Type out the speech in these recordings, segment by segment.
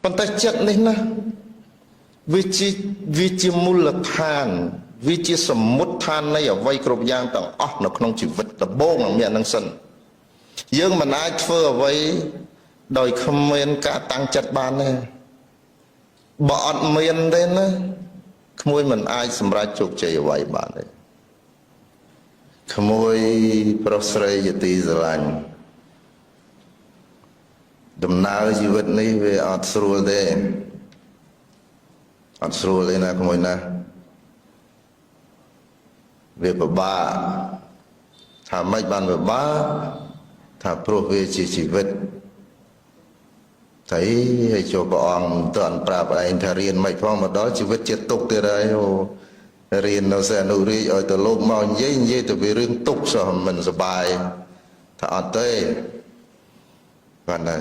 ប៉ុន្តែចិត្តនេះណាវាជាមូលដ្ឋានវាជាសមុទ្ឋាននៃអ្វីគ្រប់យ៉ាងទាំងអស់នៅក្នុងជីវិតដំបូងនឹងមាននឹងសិនយើងមិនអាចធ្វើអ្វីដោយគ្មានការតាំងចិត្តបានទេបើអត់មានទេណាក្មួយមិនអាចសម្រេចជោគជ័យអ្វីបានទេក្មួយប្រុសស្រីជាទីស្រឡាញ់ដំណើរជីវិតនេះវាអត់ស្រួលទេអត់ស្រួលទេណាក្មួយណាវាពិបាកថាម៉េចបានពិបាកថាព្រោះវាជាជីវិតតែឲ្យចូលព្រះអង្គមិនទាន់ប្រាប់ឯងថារៀនមិនផងមកដល់ជីវិតជាទុកទៀតហើយរៀននៅសែនុរីឲ្យទៅលោកមកនិយាយទៅវារឿងទុកសោះមិនសบายថាអត់ទេគាត់ណា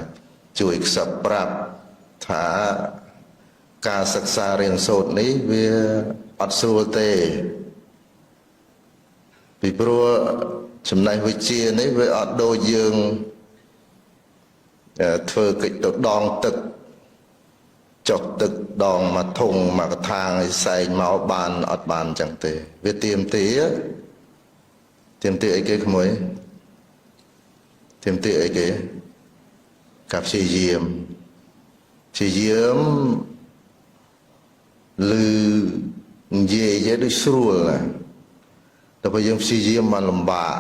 ជួយខ្សឹបប្រាប់ថាការសិក្សារៀនសូត្រនេះវាអត់ស្រួលទេពីព្រោះចំណេះវិជ្ជានេះវាអត់ដូចយើងធ្វើកិច្ចទៅដងទឹកចុះទឹកដងមកធុងមកកថាងឲ្យសែងមកបានអត់បានចឹងទេវាទៀមទាអីគេក្មួយទៀមទាអីគេការព្យាយាមឮនិយាយដូចស្រួលណាតែបើយើងព្យាយាមมันលំបាក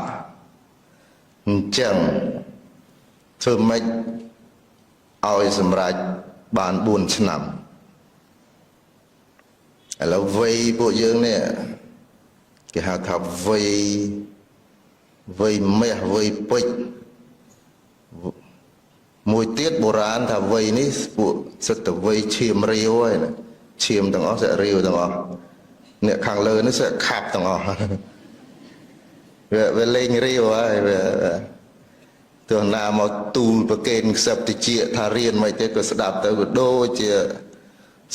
អញ្ចឹងធ្វើម៉េចឲ្យសម្រេចបាន4ឆ្នាំឥឡូវវ័យពួកយើងនេះគេហៅថាវ័យមាសវ័យពេជ្រមួយទៀតបុរាណថាវ័យនេះពួកសិតទៅវ័យឈាមរាវហើយណាឈាមទាំងអស់សិរាវទាំងអស់អ្នកខាងលើនេះសិខាប់ទាំងអស់វាលេងរាវហើយវាទោះណាមកទូលប្រកេនខ្សឹបតិចថារៀនមិនទេក៏ស្ដាប់ទៅក៏ដូចជា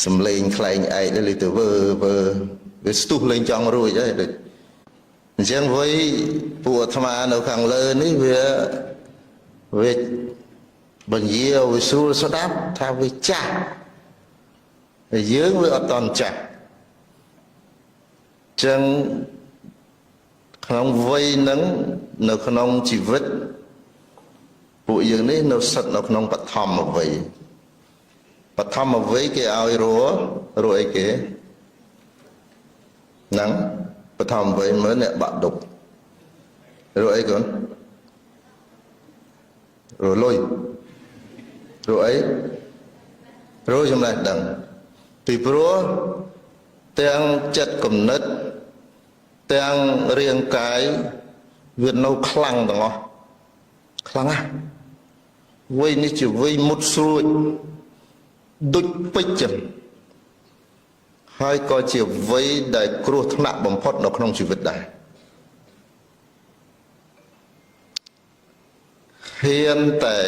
សំលេងខ្លែងឯកទៅទៅវាស្ទុះលេងចង់រួចហើយដូចអញ្ចឹងវ័យពួកអាត្មានៅខាងលើនេះវាបញ្ជាវាស្រួលស្ដាប់ថាវាចាស់តែយើងវាអត់តន់ចាស់អញ្ចឹងក្នុងវ័យហ្នឹងនៅក្នុងជីវិតពួកយើងនេះនៅសិតនៅក្នុងបឋមវ័យគេឲ្យរស់អីគេហ្នឹងបឋមវ័យមើលអ្នកបាក់ដប់រស់អីកូនរស់លុយរស់អីរស់ចំណេះដឹងពីព្រោះទាំងចិត្តគំនិតទាំងរាងកាយវានៅខ្លាំងទាំងអស់ខ្លាំងណាស់វ័យនេះជាវ័យមុតស្រួចដូចពេជ្រចឹងហើយក៏ជាវ័យដែលគ្រោះថ្នាក់បំផុតនៅក្នុងជីវិតដែរហ៊ានតែ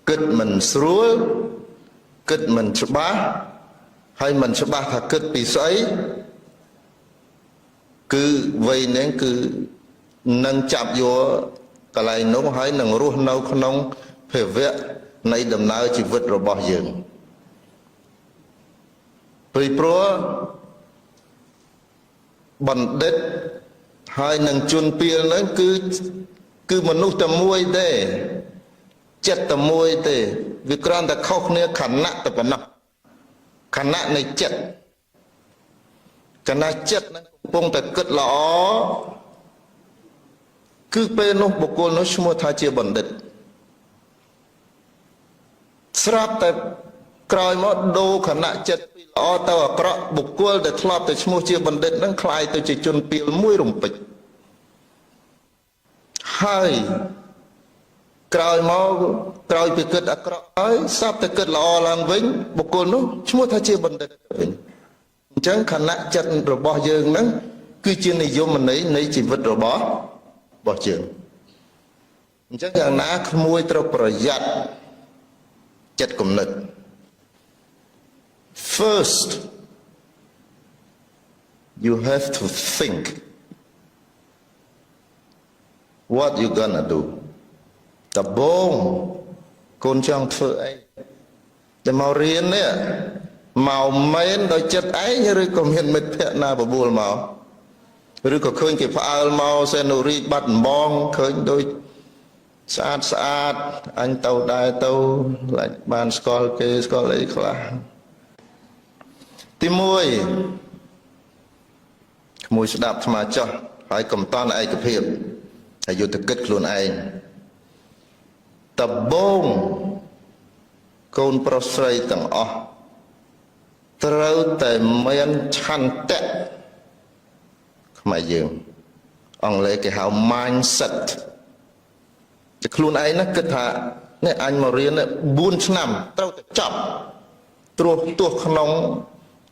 គិតមិនស្រួលគិតមិនច្បាស់ហើយមិនច្បាស់ថាគិតពីស្អីគឺវ័យនេះគឺនឹងចាប់យកកន្លែងនោះហើយនឹងរស់នៅក្នុងភវៈនៃដំណើរជីវិតរបស់យើងពីព្រោះបណ្ឌិតហើយនឹងជនពាលហ្នឹងគឺមនុស្សតែមួយទេចិត្តតែមួយទេវាគ្រាន់តែខុសគ្នាខណៈតែប៉ុណ្ណោះខណៈនៃចិត្តខណៈចិត្តហ្នឹងកំពុងតែគិតល្អគឺពេលនោះបុគ្គលនោះឈ្មោះថាជាបណ្ឌិតស្រាប់តែក្រោយមកដូរខណៈចិត្តពីល្អទៅអាក្រក់បុគ្គលដែលធ្លាប់តែឈ្មោះជាបណ្ឌិតហ្នឹងคล้ายទៅជាជនពាលមួយរំពេចហើយក្រោយមកក្រោយពីគិតអាក្រក់ហើយស្រាប់តែគិតល្អឡើងវិញបុគ្គលនោះឈ្មោះថាជាបណ្ឌិតវិញអញ្ចឹងខណៈចិត្តរបស់យើងហ្នឹងគឺជានិយមន័យនៃជីវិតរបស់យើងអញ្ចឹងយ៉ាងណាក្មួយត្រូវប្រយ័ត្នចិត្តគំនិត first you have to think what you gonna do ដំបូងកូនចង់ធ្វើអី แต่มาเรียนเนี่ยมาเม้นโดยจัดไอ้หรือก็มีมิตรเพนาประบูลมาหรือก็เคยเก็บผ้ามาเซนุรีบัดมองเคยโดยสะอาดอันเต่าได้เต่าหลายบ้านสกอลเกสกอลอะไรคลาที่มวยมวยสดับธรรมะจ้ะให้กำต้อนไอ้กระเพียบอายุตะกึดคลุนไอ้ตะบงโกนประเสริฐต่างอ๋อเท่าแต่เมียนชันเตะขมายยืมอังเลยก็หา mindset จะคลุนไอ้นักกถาเนี่ยอันมาเรียนเนี่ยบุญนำเท่าแต่จับตัวขนม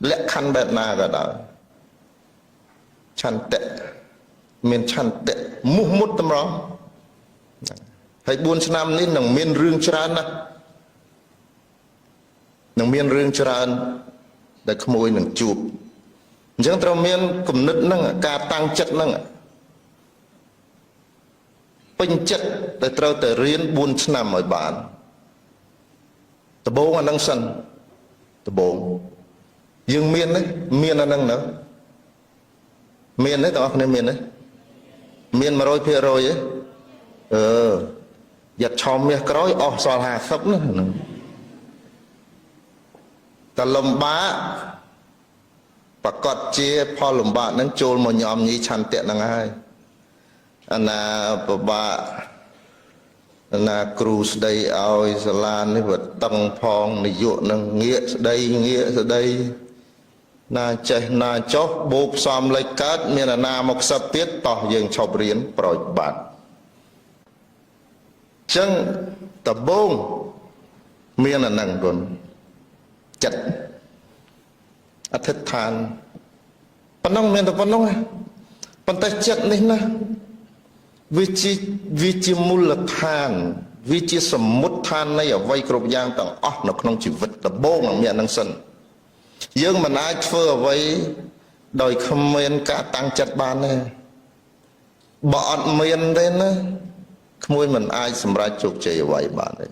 และคันแบบนาก็ได้ชันเตะเมียนชันเตะมุดตำรองให้บุญนำนี่หนังเมียนเรื่องชรานะหนังเมียนเรื่องชราได้ขโมยหนังจูบยังเราเมียนกลุ่มนึกนั่งการตั้งจัดนั่งเป็นจัดแต่เราแต่เรียนบุญนำหมายบานตะโบงอันนั่งสันตะโบงยังเมียนนะเมียนอันนั่งเนาะเมียนนะต่อคนนี้เมียนนะเมียนมาโรยเพียโรยอยากชมเมียกร้อยออกสอหาซับนะแต่ลมบ้าประกอบเจี๊ยพอลมบ้านั้นโจลมยอมนี้ชันเตะนังไงอันน่ะปะบ้าอันน่ะครูสไดเอาอิสลามนี่ว่าตั้งพองในยุนังเงี้ยสไดเงี้ยสไดนาเจนาจบบุบซอมเลยกัดเมียนามกสเปียต่อยังชอบเรียนปล่อยบาทจังตะบงเมียนนั่งก่อนจัดอธิษฐานปนน้องเมียนแต่ปนน้องปันแต่จัดนี่นะวิจิมูลทานวิจิสมุททานในอวัยกรบยางต่างอ๋อนักน้องชีวิตตะโบงเมียนนั่งสันยังมันอาจเฟื่อไว้โดยคอมเมนต์การตั้งจัดบ้านเนี่ยบอดเมียนเลยนะขโมยมันอาจสำหรับจุกใจไว้บ้านเลย